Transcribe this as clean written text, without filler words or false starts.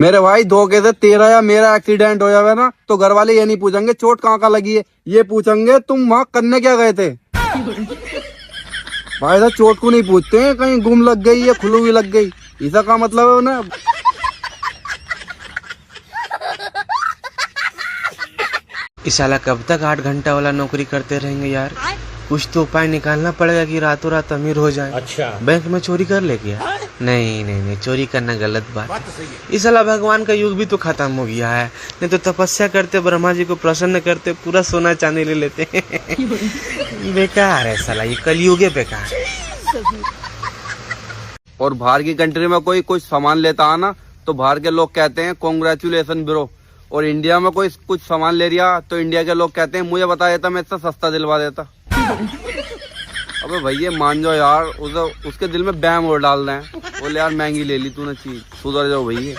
मेरे भाई धोखे से तेरा या मेरा एक्सीडेंट हो जावे ना तो घर वाले ये नहीं पूछेंगे चोट कहाँ कहाँ लगी है, ये पूछेंगे तुम वहाँ करने क्या गए थे। भाई साहब चोट को नहीं पूछते हैं कहीं गुम लग गई या खुलू हुई लग गई, इसका क्या मतलब है उन्हें। इस साला कब तक 8 घंटा वाला नौकरी करते रहेंगे यार। कुछ तो उपाय निकालना पड़ेगा कि रातों रात अमीर हो जाए। अच्छा बैंक में चोरी कर ले क्या? नहीं नहीं नहीं, चोरी करना गलत बात है। इस साला भगवान का युग भी तो खत्म हो गया है। नहीं तो तपस्या करते, ब्रह्मा जी को प्रसन्न करते, पूरा सोना चांदी ले लेते। बेकार है साला, ये कलयुग है, बेकार है। और बाहर की कंट्री में कोई कुछ सामान लेता है ना तो बाहर के लोग कहते हैं कॉन्ग्रेचुलेसन ब्रो, और इंडिया में कोई कुछ सामान ले रिया तो इंडिया के लोग कहते हैं मुझे बता देता मैं इससे सस्ता दिलवा देता। अबे भैया मान जाओ यार, उसके दिल में बैम और डाल रहे हैं, बोले यार महंगी ले ली तूने चीज, सुधर जाओ भैया।